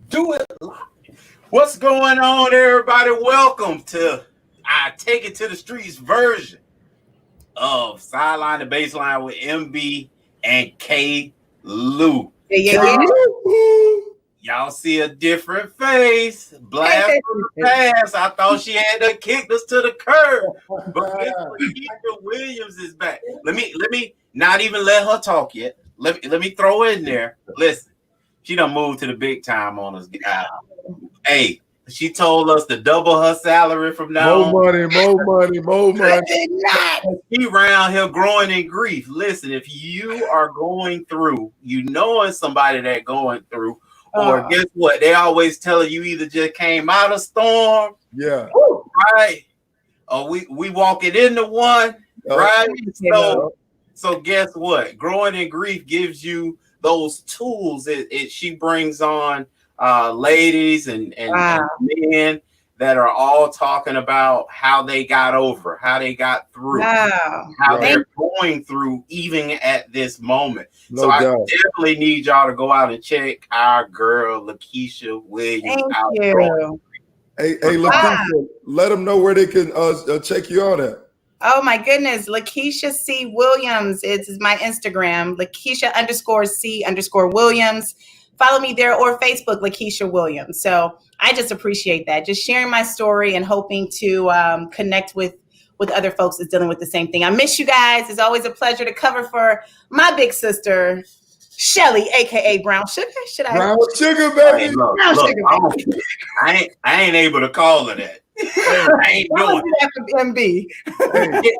Do it. What's going on, everybody? Welcome to I Take It to the Streets version of Sideline to Baseline with MB and K. Lou. Yeah. Y'all see a different face. Blast from the past. I thought she had to kick us to the curb. But Miss Lakeisha Williams is back. Let me not even let her talk yet. Let me throw in there. Listen, she done moved to the big time on us. Hey, she told us to double her salary from now on. More money. She around here growing in grief. Listen, if you are going through, you knowing somebody that going through, or guess what? They always tell you either just came out of storm, yeah, right? Or we walking into one, right? So guess what? Growing in grief gives you those tools. She brings on ladies and men that are all talking about how they got over, how they got through, how they're going through even at this moment. I definitely need y'all to go out and check our girl Lakeisha Williams out. Hey, Lakeisha, let them know where they can check you out at. Oh my goodness, Lakeisha C. Williams is my Instagram, Lakeisha_C_Williams. Follow me there, or Facebook, Lakeisha Williams. So I just appreciate that. Just sharing my story and hoping to connect with other folks that's dealing with the same thing. I miss you guys. It's always a pleasure to cover for my big sister, Shelly, aka Brown Sugar. Brown Sugar, baby. Hey, look, I ain't able to call her that. I ain't doing that for MB.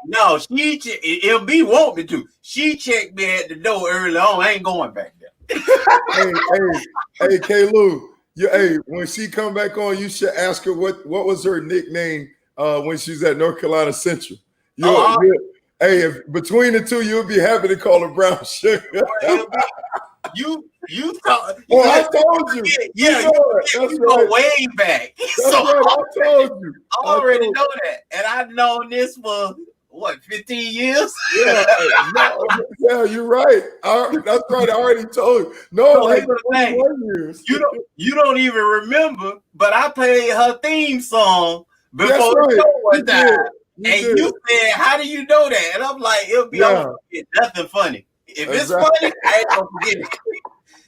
No, MB want me to. She checked me at the door early on. I ain't going back there. hey, K. Lou. When she come back on, you should ask her what was her nickname when she was at North Carolina Central. If between the two, you'll be happy to call her Brown Sugar. You thought. I told you. Yeah, you go way back. That's right. I told you. I already know that, and I've known this for 15 years. Yeah, you're right. That's right. I already told you. No, like 21 years. You don't even remember, but I played her theme song before the show one time. You said, "How do you know that?" And I'm like, "It'll be nothing funny. If it's funny, I ain't gonna forget it."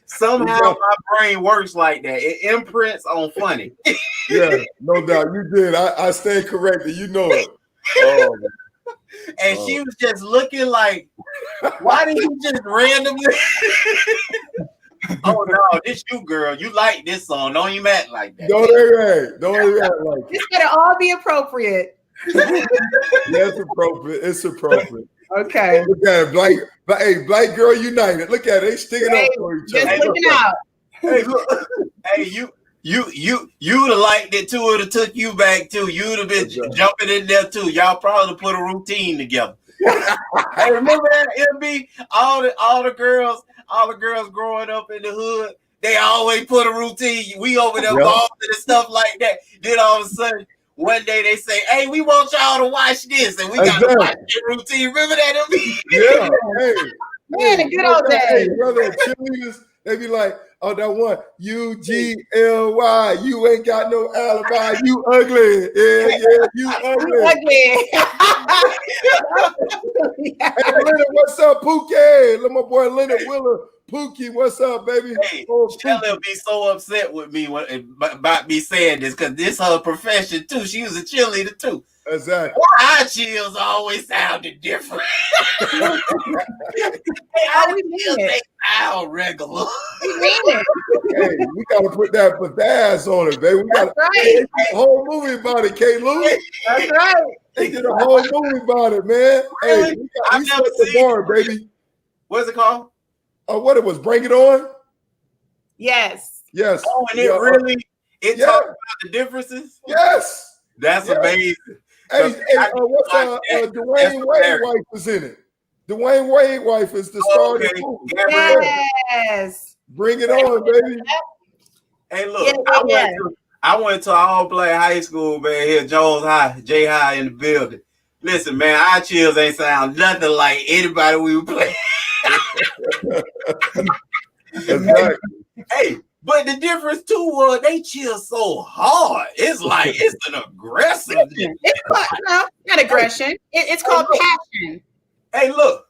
Somehow my brain works like that. It imprints on funny. Yeah, no doubt. You did. I stand corrected. You know it. And she was just looking like, why did you just randomly? Oh no, this you, girl. You like this song. Don't even act like that. Don't act like This better all be appropriate. It's appropriate. It's appropriate. Okay. Look at it, Black Girl United. Look at it. They sticking up for each other. Just looking out. Hey, look. Hey, you'd have liked it too. It would have took you back too. You'd have been jumping in there too. Y'all probably put a routine together. Hey, remember that, MB? All the girls growing up in the hood, they always put a routine. We over there balling and stuff like that. Then all of a sudden, one day they say, "Hey, we want y'all to watch this," and we got to watch the routine. Remember that, MB? Yeah. Hey, man, a good old day. Hey, brother, cheerleaders, they be like, "Oh, that one, UGLY, you ain't got no alibi, you ugly, yeah, you ugly." Hey, Leonard, what's up, Pookie? Let my boy Leonard Willer. Pookie, what's up, baby? Hey, Shelly be so upset with me about me saying this, because this her profession too. She was a cheerleader too. Exactly. Why our chills always sounded different? Hey, they sound regular. Hey, we gotta put that pizzazz on it, baby. We got a whole movie about it, K. Lou. That's right. They did a whole movie about it, man. Really? Hey, we set the bar, baby. What's it called? What it was? Bring It On? Yes. Oh, and it talks about the differences? Yes. That's amazing. Hey, what's Dwayne Wade wife was in it? Dwayne Wade wife is the star of the movie. Yes. Bring It On, baby. Hey, look, I went to an all-black high school, man, here, Jones High, J High in the building. Listen, man, our chills ain't sound nothing like anybody we were playing. Exactly. Hey, But the difference too was they cheer so hard. It's like it's an aggressive. It's called, no, not aggression. It's called passion. Hey, look.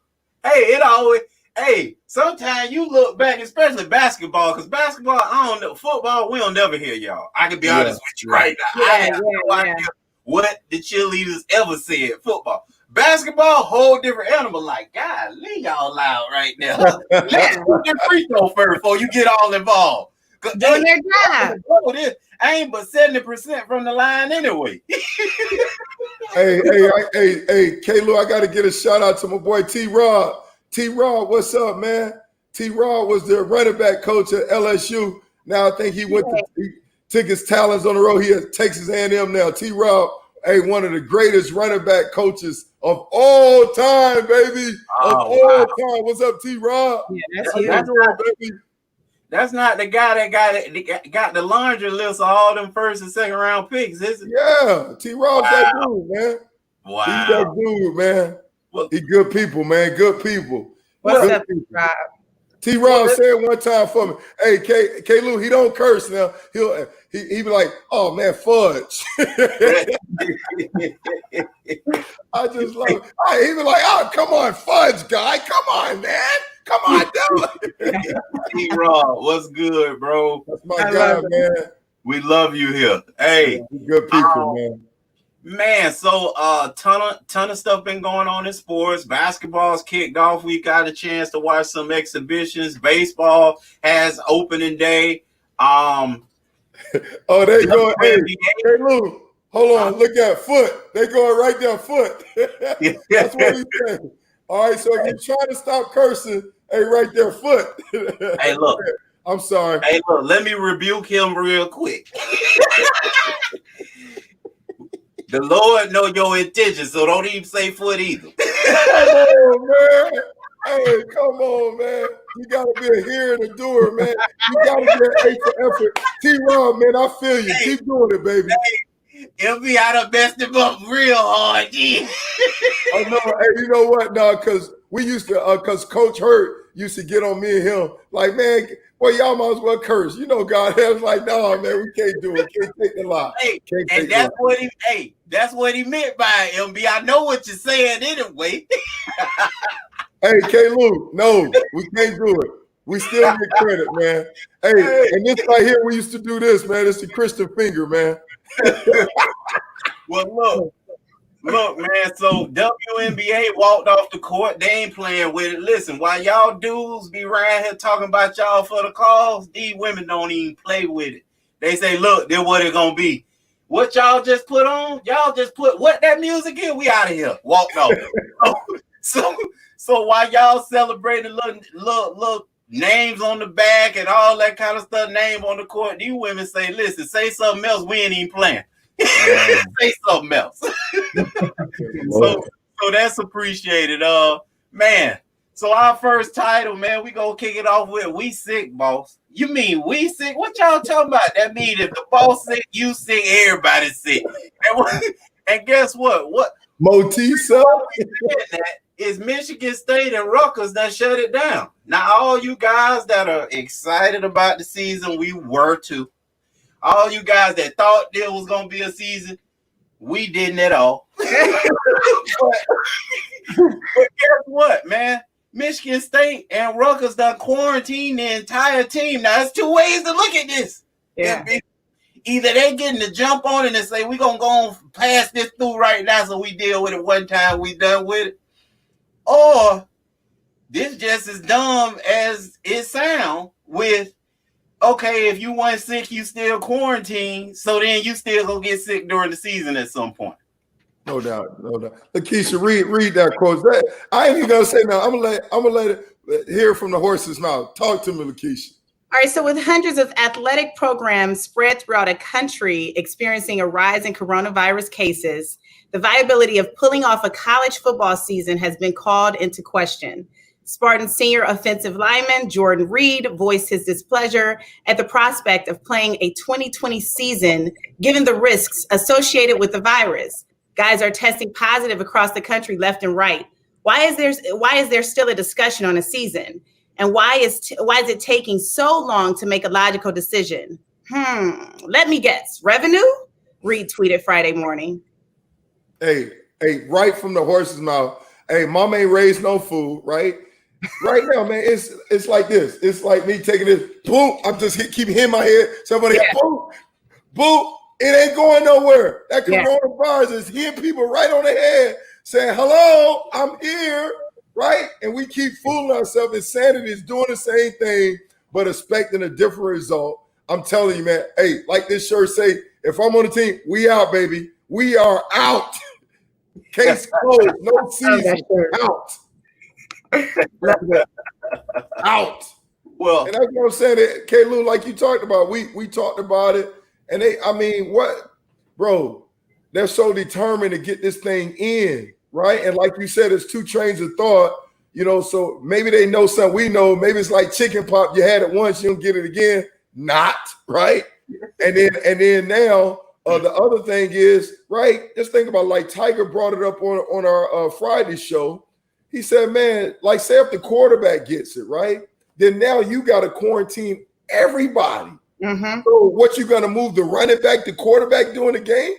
Hey, sometimes you look back, especially basketball, because basketball, I don't know. Football, we don't never hear y'all. I can be honest with you right now. I have no idea what the cheerleaders ever said. Football. Basketball, whole different animal. Like, God, leave y'all loud right now. Let's do the free throw first before you get all involved. Doing their job. I ain't but 70% from the line anyway. Hey, K-Lou, I got to get a shout out to my boy T-Rod. T-Rod, what's up, man? T-Rod was the running back coach at LSU. Now I think he took his talents on the road. He at Texas A&M now. T-Rod, one of the greatest running back coaches of all time, baby. All time. What's up, T-Rod? Yeah, that's baby. That's not the guy that got the laundry list of all them first and second round picks, is it? Yeah, T-Rod's that dude, man. Wow. He's that dude, man. He good people, man. Good people. What's up, T-Rod? T-Rod said one time for me, hey, K-Lou, he don't curse now. He be like, oh, man, fudge. I just love it. He be like, oh, come on, fudge guy. Come on, man. Come on, dude. T-Rod, what's good, bro? That's my guy, man. We love you here. Hey. Good people, man. Man, so ton of stuff been going on in sports. Basketball's kicked off. We got a chance to watch some exhibitions. Baseball has opening day. Oh, they going. Hey, Lou, hold on. Look at foot. They going right there, foot. That's what he said. All right, so if you're trying to stop cursing, hey, right there, foot. Hey, look. I'm sorry. Hey, look. Let me rebuke him real quick. The Lord know your intentions, so don't even say foot either. Come on, man. Hey, come on, man. You got to be a hearer and a doer, man. You got to be an A for effort. T-Rob, man, I feel you. Hey, keep doing it, baby. Hey, MB, I done messed him up real hard, yeah. Oh, no. Hey, you know what? No, because we used to, because Coach Hurt used to get on me and him. Like, man, well, y'all might as well curse. You know, God was like, no, man, we can't do it. Can't take the lie. Hey, and that's what he meant by it, MB. I know what you're saying anyway. Hey, K-Lou, no, we can't do it. We still get credit, man. Hey, and this right here, we used to do this, man. It's the Christian finger, man. Well, look, man. So WNBA walked off the court. They ain't playing with it. Listen, while y'all dudes be around here talking about y'all for the cause, these women don't even play with it. They say, look, then what it gonna be? What y'all just put on? Y'all just put what that music in? We out of here. Walked off. So while y'all celebrating little names on the back and all that kind of stuff, name on the court, these women say, listen, say something else. We ain't even playing. Say something else. so that's appreciated. Man. So our first title, man, we gonna kick it off with "We Sick, Boss." You mean we sick? What y'all talking about? That mean if the boss sick, you sick, everybody sick. And guess what? What Motisa is Michigan State and Rutgers that shut it down. Now, all you guys that are excited about the season, we were too. All you guys that thought there was gonna be a season, we didn't at all. but guess what, man? Michigan State and Rutgers done quarantined the entire team. Now, there's two ways to look at this. Yeah. Either they getting the jump on it and say, we're going to go on pass this through right now so we deal with it one time, we done with it. Or this just as dumb as it sound with, okay, if you weren't sick, you still quarantined, so then you still going to get sick during the season at some point. No doubt. Lakeisha, read that quote. I ain't even gonna say no. I'm gonna let it hear from the horse's mouth. Talk to me, Lakeisha. All right. So with hundreds of athletic programs spread throughout a country experiencing a rise in coronavirus cases, the viability of pulling off a college football season has been called into question. Spartan senior offensive lineman Jordan Reed voiced his displeasure at the prospect of playing a 2020 season, given the risks associated with the virus. Guys are testing positive across the country, left and right. Why is there still a discussion on a season? And why is it taking so long to make a logical decision? Let me guess. Revenue? Reed tweeted Friday morning. Hey, right from the horse's mouth. Hey, mama ain't raised no food, right? Right now, man, it's like this. It's like me taking this, boom, I'm just keep hitting my head. Somebody, boom, boom, it ain't going nowhere. That coronavirus is hitting people right on the head, saying, hello, I'm here, right? And we keep fooling ourselves. Insanity is doing the same thing, but expecting a different result. I'm telling you, man, hey, like this shirt say, if I'm on the team, we out, baby. We are out. Case closed. No season. Out. Out. Well, and that's what I'm saying. K-Lou, like you talked about, we talked about it. And bro, they're so determined to get this thing in, right? And like you said, it's two trains of thought, so maybe they know something we know. Maybe it's like chicken pop. You had it once, you don't get it again. Not, right? And then now, the other thing is, right, just think about, like Tiger brought it up on our Friday show. He said, man, like say if the quarterback gets it, right, then now you got to quarantine everybody. Mm-hmm. So what, you going to move the running back to quarterback during the game?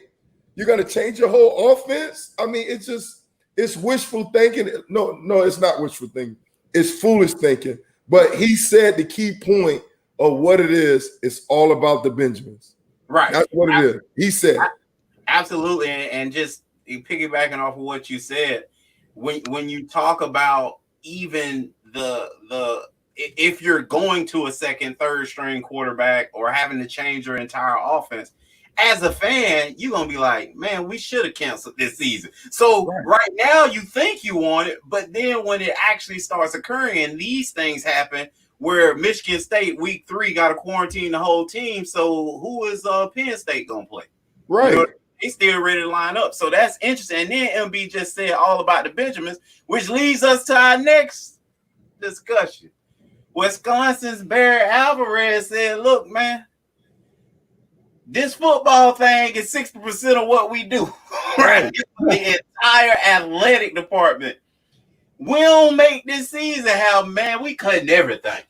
You're going to change your whole offense? I mean, it's wishful thinking. No, it's not wishful thinking. It's foolish thinking. But he said the key point of what it is, it's all about the Benjamins. Right. That's what it is. He said. Absolutely. And just piggybacking off of what you said, when you talk about even the if you're going to a second, third string quarterback or having to change your entire offense, as a fan, you're going to be like, man, we should have canceled this season. So right now you think you want it, but then when it actually starts occurring and these things happen, where Michigan State week 3 got to quarantine the whole team. So who is Penn State going to play? Right. They still ready to line up. So that's interesting. And then MB just said all about the Benjamins, which leads us to our next discussion. Wisconsin's Barry Alvarez said, look, man, this football thing is 60% of what we do. Right? The entire athletic department. We don't make this season man, we cutting everything.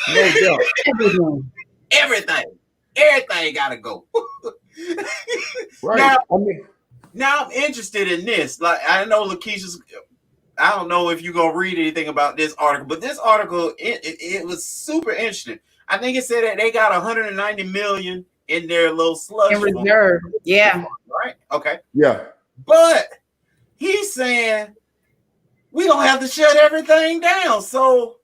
No doubt. Everything gotta go. Right. Now I'm interested in this. Like, I know Lakeisha's, I don't know if you're gonna read anything about this article, but this article it was super interesting. I think it said that they got 190 million in their little slush in reserve. Yeah. Right. Okay. Yeah. But he's saying we don't have to shut everything down. So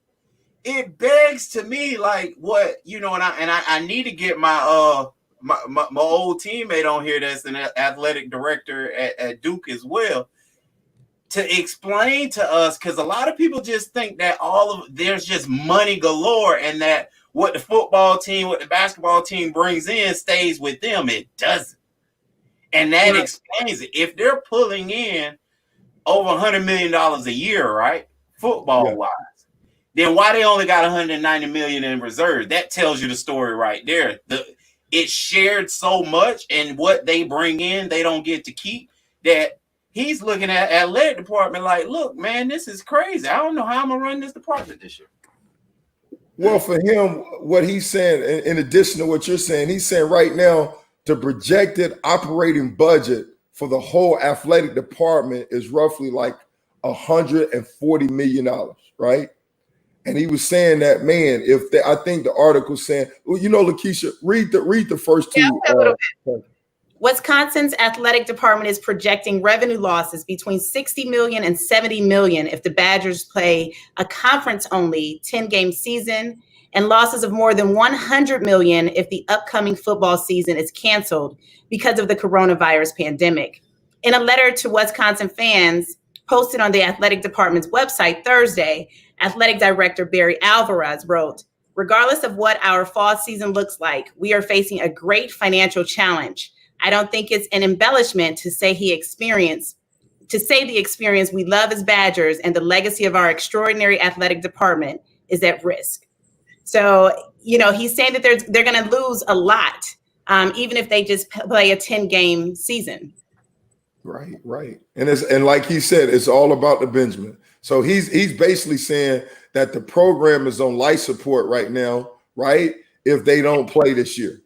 it begs to me, like, what, and I need to get my my old teammate on here that's an athletic director at Duke as well, to explain to us, because a lot of people just think that there's just money galore and that what the football team, what the basketball team brings in stays with them. It doesn't. And that explains it. If they're pulling in over $100 million a year, right, football-wise, then why they only got 190 million in reserve? That tells you the story right there. It's shared so much, and what they bring in, they don't get to keep, that he's looking at athletic department like, look, man, this is crazy. I don't know how I'm going to run this department this year. Well, for him, what he's saying, in addition to what you're saying, he's saying right now the projected operating budget for the whole athletic department is roughly like $140 million, right? And he was saying that, man, I think the article saying, well, Lakeisha, read the first two. Wisconsin's athletic department is projecting revenue losses between 60 million and 70 million if the Badgers play a conference-only 10-game season, and losses of more than 100 million if the upcoming football season is canceled because of the coronavirus pandemic. In a letter to Wisconsin fans posted on the athletic department's website Thursday, athletic director Barry Alvarez wrote, regardless of what our fall season looks like, we are facing a great financial challenge. I don't think it's an embellishment to say the experience we love as Badgers and the legacy of our extraordinary athletic department is at risk. So, he's saying that they're going to lose a lot, even if they just play a 10-game season. Right. And like he said, it's all about the Benjamin. So he's basically saying that the program is on life support right now, right? If they don't play this year.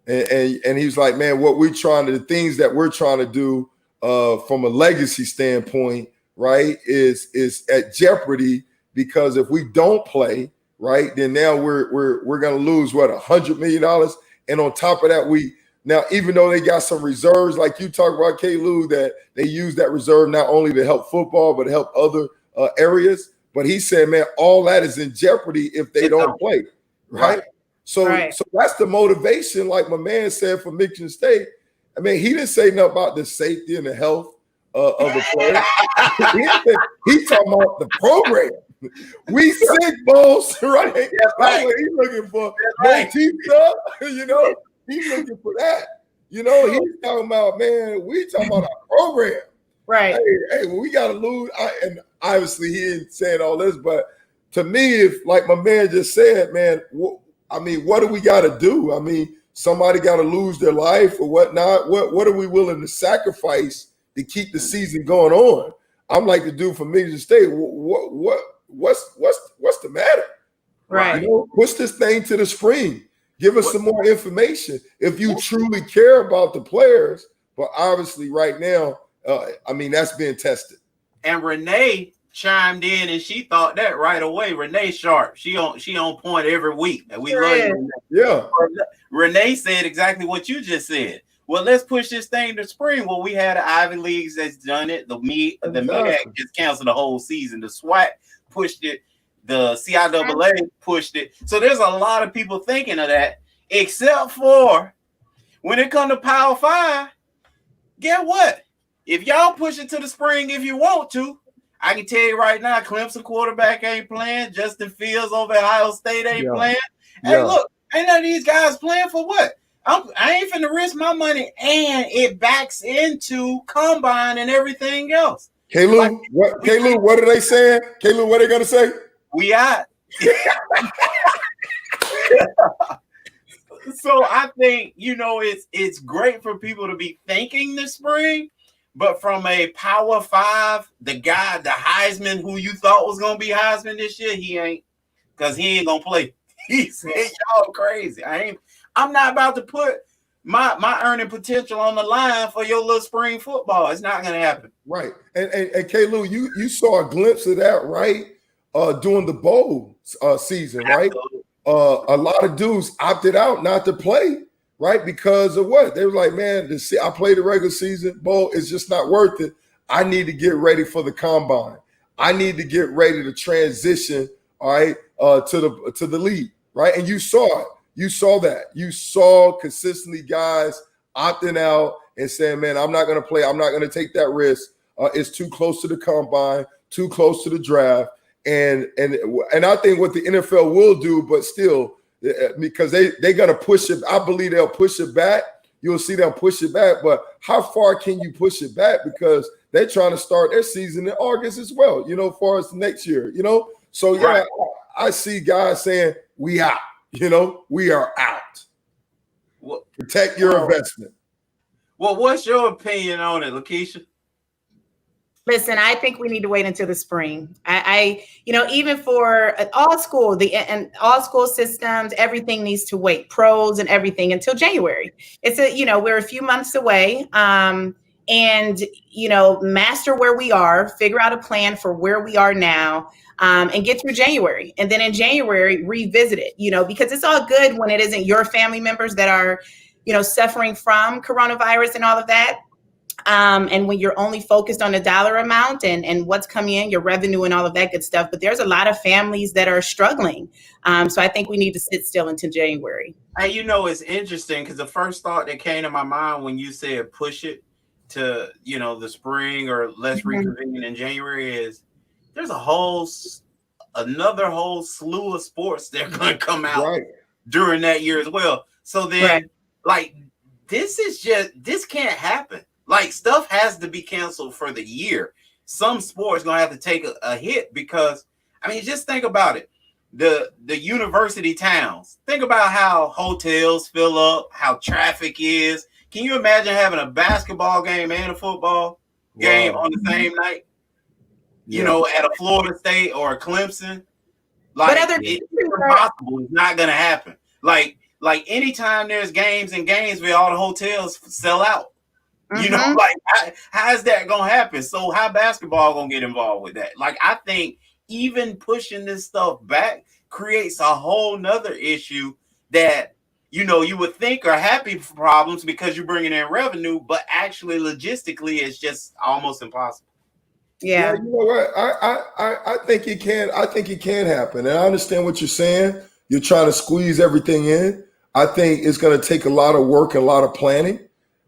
And he's like, man, the things that we're trying to do from a legacy standpoint, right, is at jeopardy, because if we don't play, right, then now we're gonna lose $100 million. And on top of that, now, even though they got some reserves, like you talk about, K-Lou, that they use that reserve not only to help football, but to help other areas. But he said, man, all that is in jeopardy if they don't play, right? So that's the motivation, like my man said, for Michigan State. I mean, he didn't say nothing about the safety and the health of the players. He talking about the program. We sick, boss, right? That's what he's looking for. No teeth up, you know. He's looking for that. You know, he's talking about, man, we talking about our program. Right. Hey, we got to lose. And obviously he ain't saying all this, but to me, if, like my man just said, man, what do we got to do? I mean, somebody got to lose their life or whatnot. What are we willing to sacrifice to keep the season going on? I'm like the dude from Michigan State. What's the matter? Right. You know, push this thing to the spring. Give us some more information if you truly care about the players. But obviously, right now, I mean, that's being tested. And Renee chimed in, and she thought that right away. Renee Sharp, she on point every week, and we love you. Yeah. Renee said exactly what you just said. Well, let's push this thing to spring. Well, we had the Ivy Leagues that's done it. The MEAC just canceled the whole season. The SWAC pushed it. The CIAA pushed it. So there's a lot of people thinking of that, except for when it comes to Power 5, get what? If y'all push it to the spring if you want to, I can tell you right now, Clemson quarterback ain't playing. Justin Fields over at Ohio State ain't playing. Hey, look, ain't none of these guys playing for what? I ain't finna risk my money, and it backs into combine and everything else. K-Lou, what are they saying? K-Lou, what are they gonna say? We out. So I think, you know, it's great for people to be thinking this spring, but from a Power 5, the guy, the Heisman who you thought was gonna be Heisman this year, he ain't, because he ain't gonna play. He said, y'all crazy. I'm not about to put my earning potential on the line for your little spring football. It's not gonna happen. Right. And K-Lou, you saw a glimpse of that, right? During the bowl season, right? A lot of dudes opted out not to play, right? Because of what? They were like, man, I played the regular season, bowl is just not worth it. I need to get ready for the combine. I need to get ready to transition, all right, to the league, right? And you saw it. You saw that. You saw consistently guys opting out and saying, man, I'm not going to play. I'm not going to take that risk. It's too close to the combine, too close to the draft. And I think what the NFL will do, but still, because they're going to push it. I believe they'll push it back. You'll see them push it back. But how far can you push it back? Because they're trying to start their season in August as well, you know, as far as next year, you know. So, yeah, right. I see guys saying, we out, you know, we are out. Well, protect your investment. Well, what's your opinion on it, Lakeisha? Listen, I think we need to wait until the spring. I even for all school, and all school systems, everything needs to wait, pros and everything until January. We're a few months away. And master where we are, figure out a plan for where we are now, and get through January. And then in January, revisit it, because it's all good when it isn't your family members that are, suffering from coronavirus and all of that. And when you're only focused on the dollar amount and what's coming in, your revenue and all of that good stuff. But there's a lot of families that are struggling. So I think we need to sit still until January. Hey, it's interesting because the first thought that came to my mind when you said push it to, the spring or let's reconvene in January is there's another whole slew of sports that are going to come out during that year as well. So then this can't happen. Like, stuff has to be canceled for the year. Some sports going to have to take a hit because, just think about it. The university towns. Think about how hotels fill up, how traffic is. Can you imagine having a basketball game and a football game on the same night? At a Florida State or a Clemson. Like it's impossible. It's not gonna happen. Like anytime there's games in Gainesville, all the hotels sell out. You know, like how is that gonna happen? So how basketball gonna get involved with that? Like I think even pushing this stuff back creates a whole nother issue that you know you would think are happy problems because you're bringing in revenue, but actually logistically it's just almost impossible. Yeah, you know what? I think it can. I think it can happen, and I understand what you're saying. You're trying to squeeze everything in. I think it's going to take a lot of work and a lot of planning,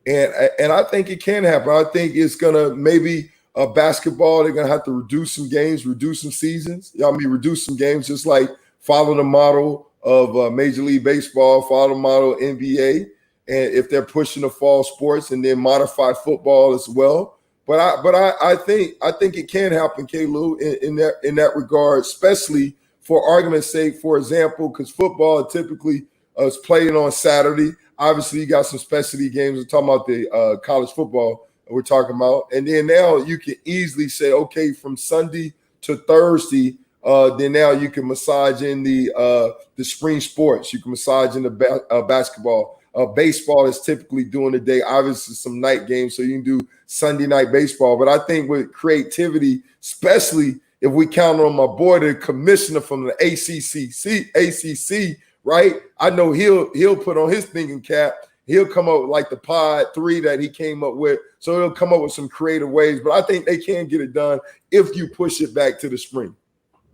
and I think it can happen. I think it's going to maybe basketball. They're going to have to reduce some games, reduce some seasons. I mean, reduce some games, just like follow the model of Major League Baseball, follow the model of NBA, and if they're pushing the fall sports, and then modify football as well. But I think it can happen, K-Lou, in that regard, especially for argument's sake. For example, because football typically is played on Saturday. Obviously, you got some specialty games. We're talking about the college football we're talking about, and then now you can easily say, okay, from Sunday to Thursday, then now you can massage in the spring sports. You can massage in the basketball. Baseball is typically during the day, obviously some night games, so you can do Sunday night baseball. But I think with creativity, especially if we count on my boy, the commissioner from the ACC, right? I know he'll put on his thinking cap. He'll come up with like the Pod 3 that he came up with. So he'll come up with some creative ways. But I think they can get it done if you push it back to the spring.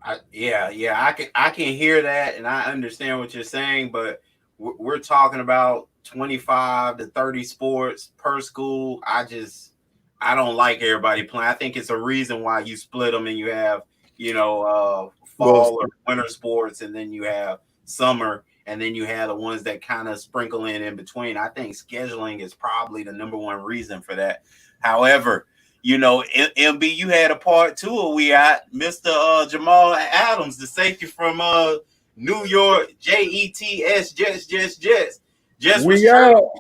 I can hear that, and I understand what you're saying, but we're talking about 25 to 30 sports per school. I don't like everybody playing. I think it's a reason why you split them and you have, fall or winter sports, and then you have summer, and then you have the ones that kind of sprinkle in between. I think scheduling is probably the number one reason for that. However, MB, you had a part two of we got Mr. Jamal Adams, the safety from New York, Jets. We out.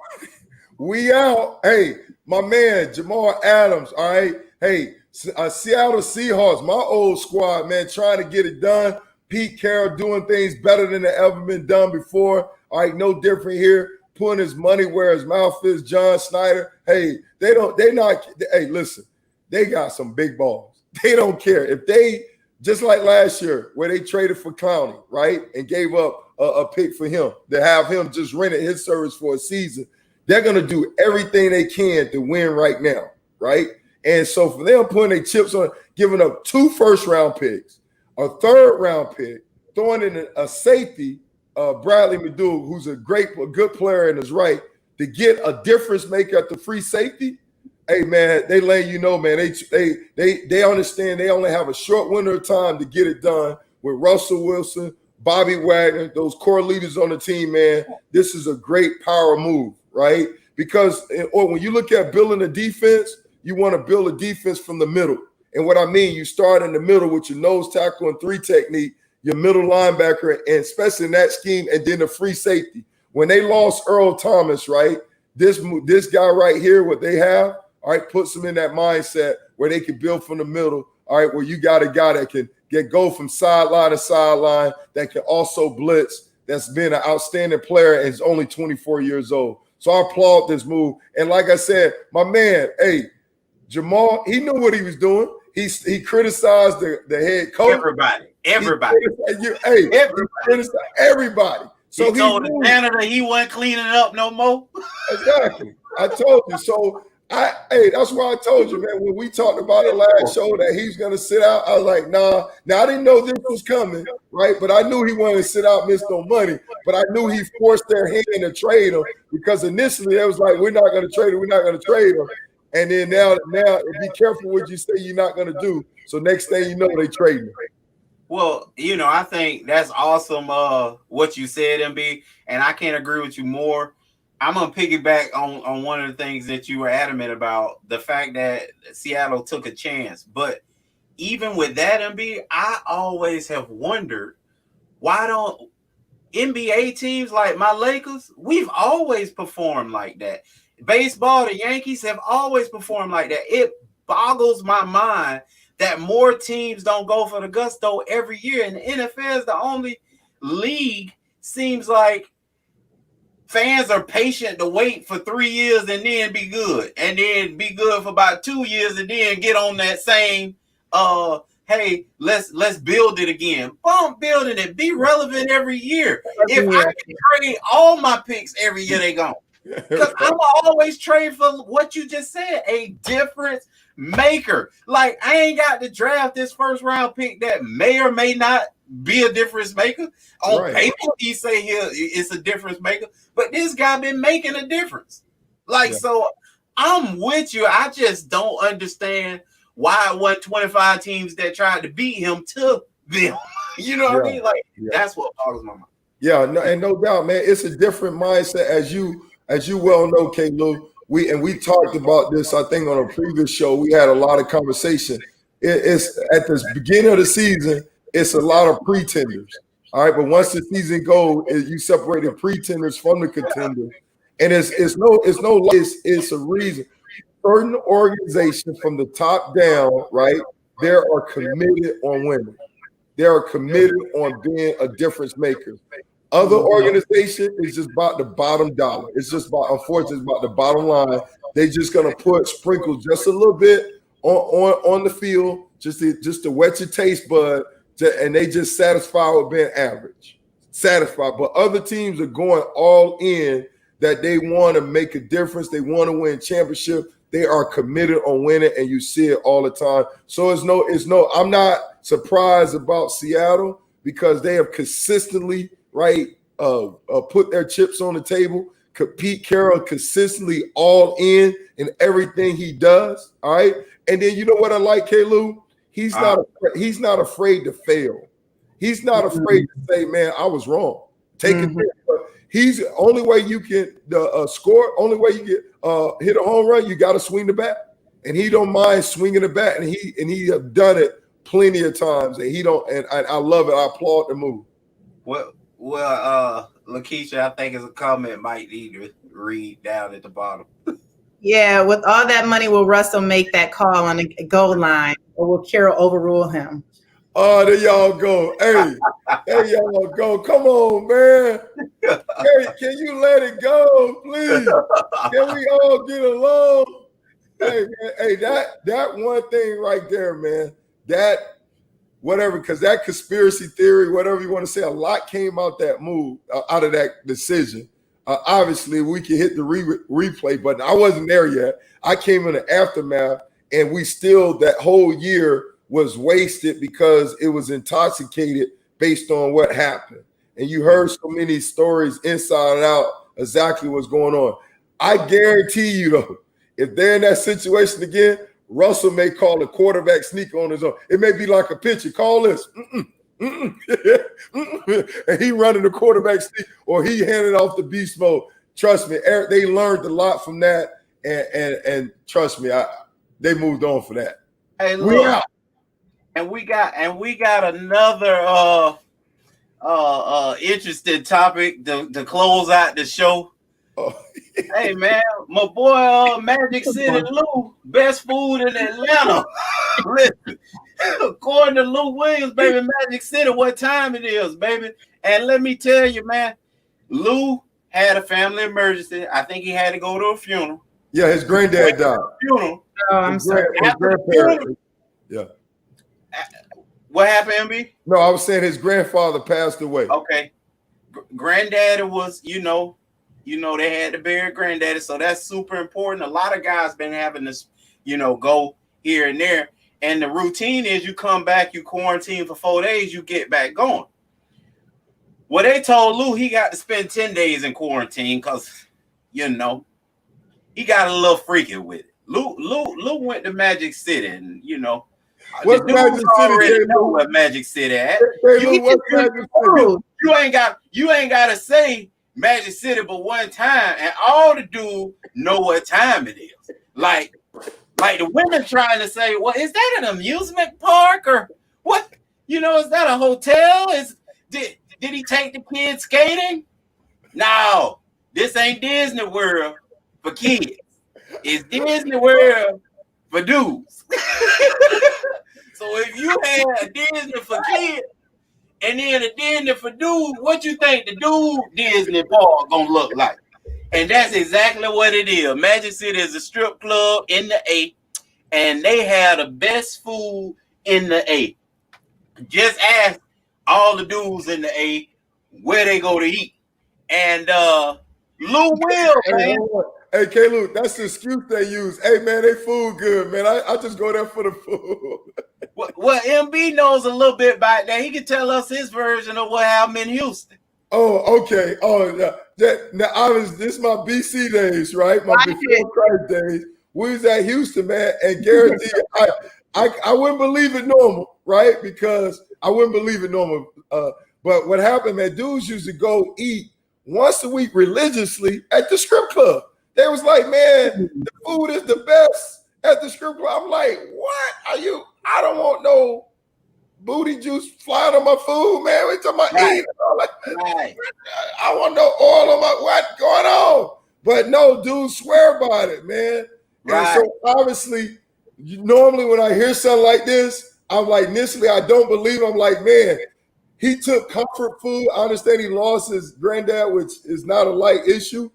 We out. Hey, my man, Jamal Adams. All right. Hey, Seattle Seahawks, my old squad, man, trying to get it done. Pete Carroll doing things better than they ever been done before. All right, no different here. Putting his money where his mouth is. John Snyder. Hey, hey, listen, they got some big balls. They don't care. If they, just like last year, where they traded for Clowney, right, and gave up a pick for him, to have him just rented his service for a season, they're going to do everything they can to win right now, right? And so for them putting their chips on, giving up 2 first-round picks, a 3rd-round pick, throwing in a safety, Bradley Madoux, who's a good player and is right, to get a difference maker at the free safety. Hey, man, they let you know, man, they understand they only have a short window of time to get it done with Russell Wilson, Bobby Wagner, those core leaders on the team, man. This is a great power move, right? Because when you look at building a defense, you want to build a defense from the middle. And what I mean, you start in the middle with your nose tackle and 3 technique, your middle linebacker, and especially in that scheme, and then the free safety. When they lost Earl Thomas, right, this guy right here, what they have, all right, puts them in that mindset where they can build from the middle, all right, where you got a guy that can go from sideline to sideline, that can also blitz, that's been an outstanding player and is only 24 years old. So I applaud this move. And like I said, my man, hey, Jamal, he knew what he was doing. He criticized the head coach. Everybody. He criticized everybody. So he told Canada he wasn't cleaning up no more. Exactly. I told you. So that's why I told you, man, when we talked about the last show that he's going to sit out, I was like, nah. Now, I didn't know this was coming, right? But I knew he wanted to sit out, miss no money. But I knew he forced their hand to trade him, because initially it was like, we're not going to trade him. We're not going to trade him. And then now, be careful what you say you're not going to do. So next thing you know, they trade him. Well, I think that's awesome what you said, MB, and I can't agree with you more. I'm going to piggyback on one of the things that you were adamant about, the fact that Seattle took a chance. But even with that, MB, I always have wondered, why don't NBA teams like my Lakers, we've always performed like that. Baseball, the Yankees have always performed like that. It boggles my mind that more teams don't go for the gusto every year. And the NFL is the only league, seems like fans are patient to wait for 3 years and then be good. And then be good for about 2 years and then get on that same hey, let's build it again. Bump building it. Be relevant every year. If I can trade all my picks every year, they gone. Because I'm always trade for what you just said, a difference maker. Like, I ain't got to draft this first round pick that may or may not be a difference maker. On paper, he say here it's a difference maker, but this guy been making a difference. Like, so I'm with you. I just don't understand why it wasn't 25 teams that tried to beat him to them. You know what I mean? Like, that's what boggles my mind. Yeah, no doubt, man. It's a different mindset, as you well know, K-Lou. We talked about this, I think, on a previous show. We had a lot of conversation. It's at the beginning of the season, it's a lot of pretenders. All right, but once the season goes, you separate the pretenders from the contenders. And it's a reason. Certain organizations from the top down, right, they are committed on winning. They are committed on being a difference maker. Other organization is just about the bottom dollar. It's just about, unfortunately, it's about the bottom line. They just gonna sprinkle just a little bit on the field, just to wet your taste bud, and they just satisfied with being average. Satisfied. But other teams are going all in that they want to make a difference. They want to win championship. They are committed on winning, and you see it all the time. So it's no. I'm not surprised about Seattle because they have consistently put their chips on the table. Pete Carroll consistently all in everything he does. All right, and then you know what I like, K-Lou? He's not afraid to fail. He's not afraid to say, "Man, I was wrong." Take it. He's the only way you can score. Only way you get hit a home run, you got to swing the bat, and he don't mind swinging the bat, and he have done it plenty of times, and he don't. And I love it. I applaud the move. Well, Lakeisha, I think it's a comment might need to read down at the bottom. Yeah, with all that money, will Russell make that call on the goal line, or will Carroll overrule him? Oh, there y'all go. Hey, there y'all go. Come on, man. Hey, can you let it go, please? Can we all get along? Hey, man, hey, that one thing right there, man. That whatever, because that conspiracy theory, whatever you want to say, a lot came out that move, out of that decision. Obviously, we can hit the replay button. I wasn't there yet. I came in the aftermath, and we still, that whole year was wasted because it was intoxicated based on what happened. And you heard so many stories inside and out exactly what's going on. I guarantee you, though, if they're in that situation again, Russell may call a quarterback sneak on his own. It may be like a pitcher. Call this. And he running the quarterback sneak, or he handed off the beast mode. Trust me, Eric, they learned a lot from that. And trust me, they moved on for that. Hey, look. And we got another interesting topic to close out the show. Hey man, my boy Magic City Lou, best food in Atlanta. Listen, according to Lou Williams, baby, Magic City, what time it is, baby. And let me tell you, man, Lou had a family emergency. I think he had to go to a funeral. Yeah, his granddad died. Funeral. Oh, I'm sorry. After the funeral, yeah. What happened, MB? No, I was saying his grandfather passed away. Okay. Granddaddy was, they had to bury granddaddy, so that's super important. A lot of guys been having this, go here and there. And the routine is you come back, you quarantine for 4 days, you get back going. Well, they told Lou he got to spend 10 days in quarantine because, he got a little freaky with it. Lou went to Magic City and, What's Magic City? Know what Magic City at. You ain't got to say Magic City but one time, and all the dudes know what time it is. Like the women trying to say, well, is that an amusement park or what? Is that a hotel? Did he take the kids skating? No, this ain't Disney World for kids. It's Disney World for dudes. So if you had a Disney for kids and then a Disney for dudes, what you think the dude Disney park gonna look like? And that's exactly what it is. Magic City is a strip club in the A, and they have the best food in the A. Just ask all the dudes in the A where they go to eat. And Lou Will, man. Hey, K-Lou, that's the excuse they use. Hey, man, they food good, man. I just go there for the food. Well, MB knows a little bit about that. He can tell us his version of what happened in Houston. Oh, okay. Oh, this is my BC days, right? My before Christ days. We was at Houston, man, and guarantee I wouldn't believe it normal, right? Because I wouldn't believe it normal. But what happened, man, dudes used to go eat once a week religiously at the strip club. They was like, man, the food is the best at the strip club. I'm like, what are you? I don't want no booty juice flying on my food, man. We talking about eating. Like, I want no oil on my, what's going on? But no, dudes swear about it, man. And so obviously, normally when I hear something like this, I'm like, initially, I don't believe. I'm like, man, he took comfort food. I understand he lost his granddad, which is not a light issue.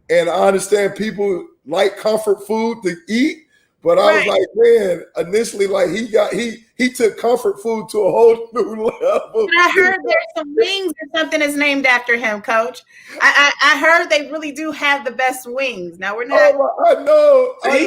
And I understand people like comfort food to eat. But I was like, man, initially, like he took comfort food to a whole new level. I heard there's some wings or something is named after him, Coach. I heard they really do have the best wings. Now we're not. Oh, I know. I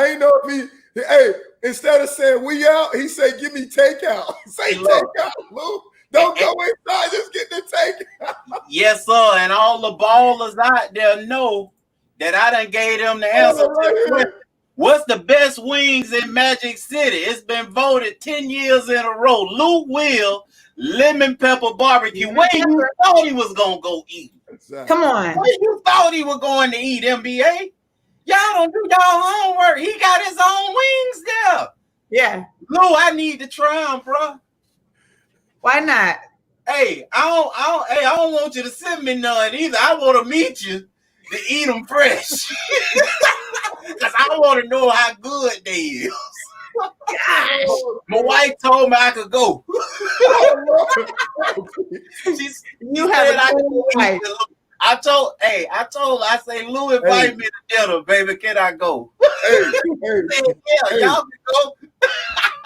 ain't know if he. Hey, instead of saying we out, he said, "Give me takeout." Say takeout, Lou. Don't go inside. Just get the takeout. Yes, sir. And all the ballers out there know that I done gave them the answer to the question. What's the best wings in Magic City? It's been voted 10 years in a row. Lou Will, lemon pepper barbecue. Where you thought he was going to go eat? Exactly. Come on. Where you thought he was going to eat, NBA? Y'all don't do y'all homework. He got his own wings there. Yeah. Lou, I need to try them, bro. Why not? Hey, I don't want you to send me none either. I want to meet you to eat them fresh. Because I want to know how good they is. Gosh, my wife told me I could go. You have a cool wife. I told her, I say, Lou invite me to dinner, baby. Can I go? Y'all can go.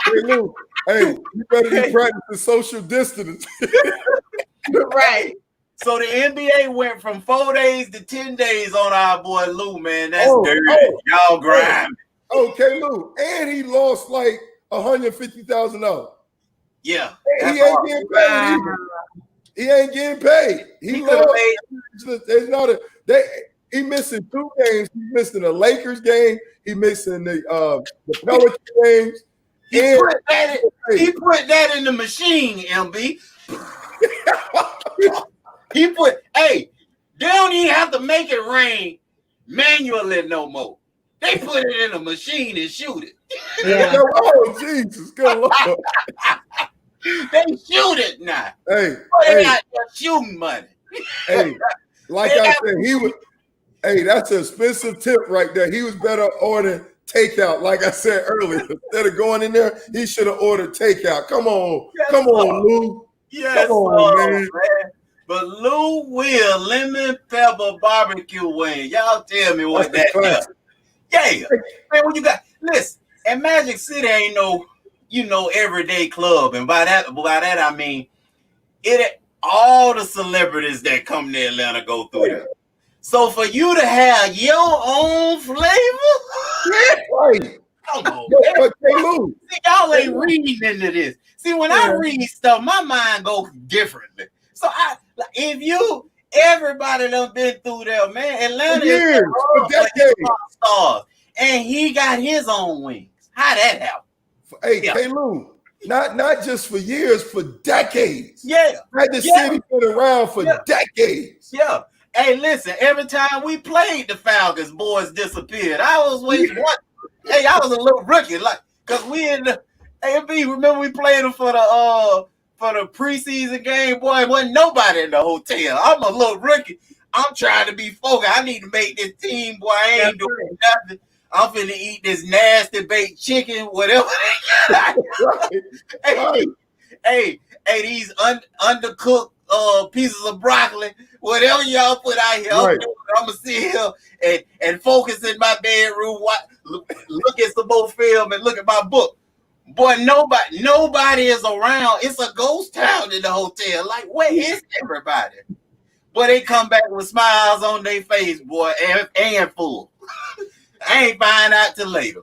Hey, Lou, you better be practicing social distance. Right. So the NBA went from 4 days to 10 days on our boy Lou, man. That's dirty. Y'all grind. Okay, Lou. And he lost like $150,000. Yeah. He ain't getting paid either. He ain't getting paid. He lost. He missing 2 games. He's missing the Lakers game. He missing the Pelicans games. He put that in the machine, MB. They don't even have to make it rain manually no more. They put it in a machine and shoot it. Yeah. Oh, Jesus, good Lord. They shoot it now. They got their shooting money. Like I said, that's an expensive tip right there. He was better ordering takeout, like I said earlier. Instead of going in there, he should have ordered takeout. Come on, Lou. Yes, come on, man. But Lou Will lemon pepper barbecue wing. Y'all tell me what that is. Yeah, man. What you got? Listen, and Magic City ain't no, everyday club, and by that I mean all the celebrities that come to Atlanta go through there. So for you to have your own flavor, come on, man. See, y'all ain't reading into this. See, when I read stuff, my mind goes differently. So everybody done been through there, man. Atlanta is stars, and he got his own wings. How that happen? Hey, Lou, not just for years, for decades. Yeah, the city been around for decades. Yeah. Hey, listen. Every time we played the Falcons, boys disappeared. I was waiting. I was a little rookie, cause we in the remember we played them for the preseason game, boy. Wasn't nobody in the hotel. I'm a little rookie. I'm trying to be focused. I need to make this team, boy. I ain't doing nothing. I'm finna eat this nasty baked chicken, whatever. Hey, these undercooked pieces of broccoli, whatever y'all put out here, I'm gonna sit here and focus in my bedroom, look at some more film and look at my book. Boy, nobody is around. It's a ghost town in the hotel. Like, where is everybody? Boy, they come back with smiles on their face, boy, and full. I ain't find out till later.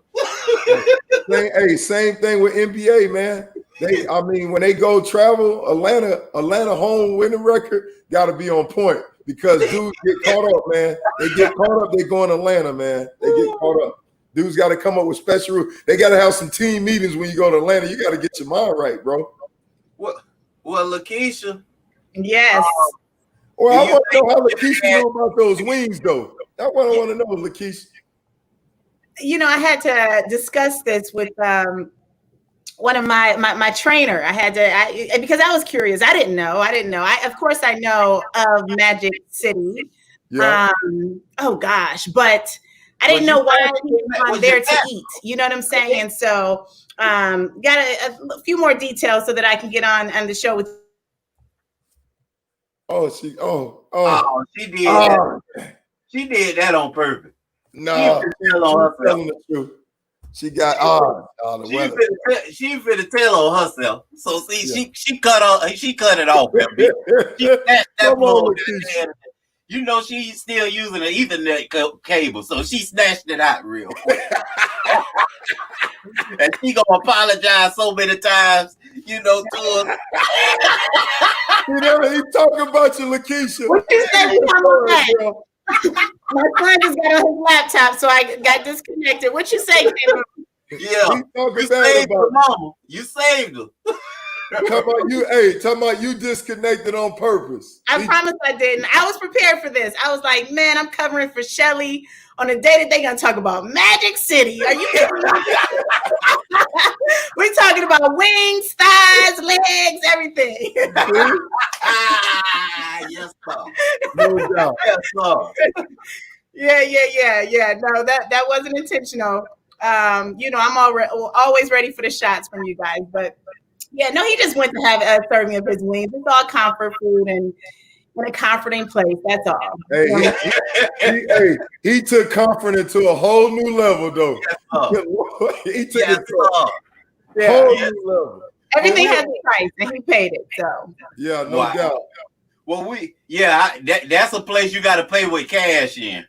Same thing with NBA, man. When they go travel, Atlanta home winning record got to be on point because dudes get caught up, man. They get caught up. They go in Atlanta, man. They get caught up. Dudes got to come up with special rules. They got to have some team meetings when you go to Atlanta. You got to get your mind right, bro. Well, Lakeisha. Yes. I want to know how Lakeisha know about those wings, though. That's what I want to know, Lakeisha. I had to discuss this with one of my trainer. Because I was curious. I didn't know. Of course, I know of Magic City. Yeah. Oh gosh, but I didn't know why he was on there to eat. You know what I'm saying? And so, got a few more details so that I can get on the show with. She did. She did that on purpose. No, she's telling the truth. She got the weather. She finna tell on herself. So see, she cut it off. She snatched that phone. She's still using an Ethernet cable, so she snatched it out real quick. And she gonna apologize so many times, to us. He talking about you, Lakeisha. What you said? My son just got on his laptop, so I got disconnected. What you say, Cameron? Yeah, you saved her, mama. You saved her. Talking about you disconnected on purpose. I promise I didn't. I was prepared for this. I was like, man, I'm covering for Shelly on a day that they're gonna talk about Magic City. Are you kidding me? We're talking about wings, thighs, legs, everything. Yes, sir. No doubt. Yes, sir. Yeah. No, that wasn't intentional. I'm always ready for the shots from you guys, but yeah, no, he just went to have a serving of his wings. It's all comfort food and in a comforting place. That's all. He took comfort into a whole new level, though. He took it to a whole new level. Everything has a price, and he paid it. So yeah, no doubt. Well, that's a place you got to pay with cash in.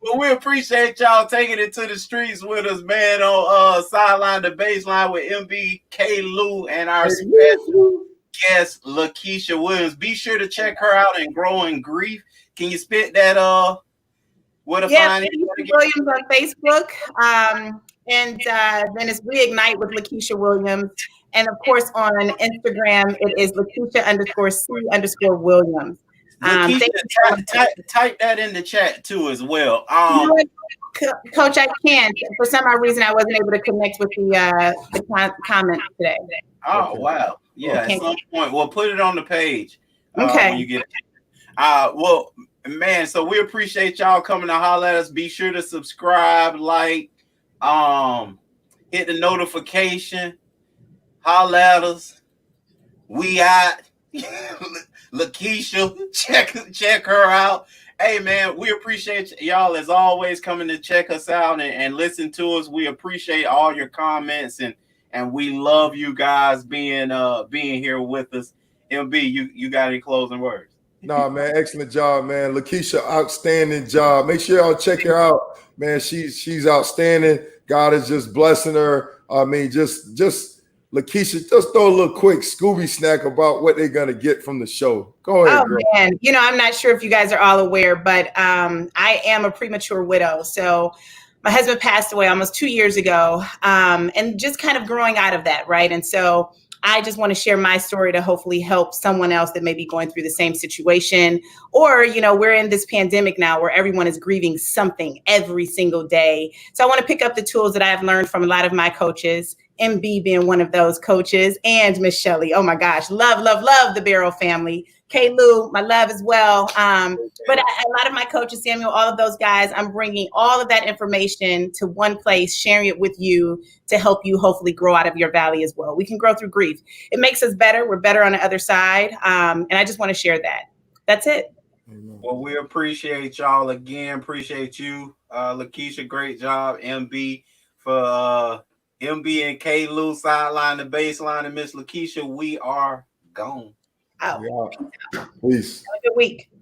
Well, we appreciate y'all taking it to the streets with us, man, on Sideline to Baseline with MB, K. Lou, and our special guest, Lakeisha Williams. Be sure to check her out in Growing Grief. Can you spit that, what to find Lakeisha Williams on Facebook. And then it's Reignite with Lakeisha Williams. And of course, on Instagram, it is Lakeisha_C_Williams. Type that in the chat too as well. Coach, I can't. For some odd reason, I wasn't able to connect with the comment today. Oh, wow. Yeah, at some point. We'll put it on the page when you get it. Well, man, so we appreciate y'all coming to holler at us. Be sure to subscribe, like, hit the notification. Holler at us. We out. Lakeisha, check her out. Hey, man, we appreciate y'all as always coming to check us out and listen to us. We appreciate all your comments and we love you guys being here with us. MB, you got any closing words? No, man, excellent job, man. Lakeisha, outstanding job. Make sure y'all check her out, man. She's outstanding. God is just blessing her. I mean, just Lakeisha, just throw a little quick Scooby snack about what they're going to get from the show. Go ahead, girl. Man. I'm not sure if you guys are all aware, but I am a premature widow. So my husband passed away almost 2 years ago, and just kind of growing out of that, right? And so I just want to share my story to hopefully help someone else that may be going through the same situation. Or, we're in this pandemic now where everyone is grieving something every single day. So I want to pick up the tools that I've learned from a lot of my coaches MB being one of those coaches, and Miss Shelley. Oh my gosh, love the Barrow family. K. Lou, my love as well. But a lot of my coaches, Samuel, all of those guys, I'm bringing all of that information to one place, sharing it with you to help you hopefully grow out of your valley as well. We can grow through grief. It makes us better. We're better on the other side. And I just want to share that. That's it. Well, we appreciate y'all again. Appreciate you, Lakeisha. Great job, MB, for MB and K. Lou, Sideline, the Baseline, and Miss Lakeisha. We are gone. Out. Peace. Have a good week.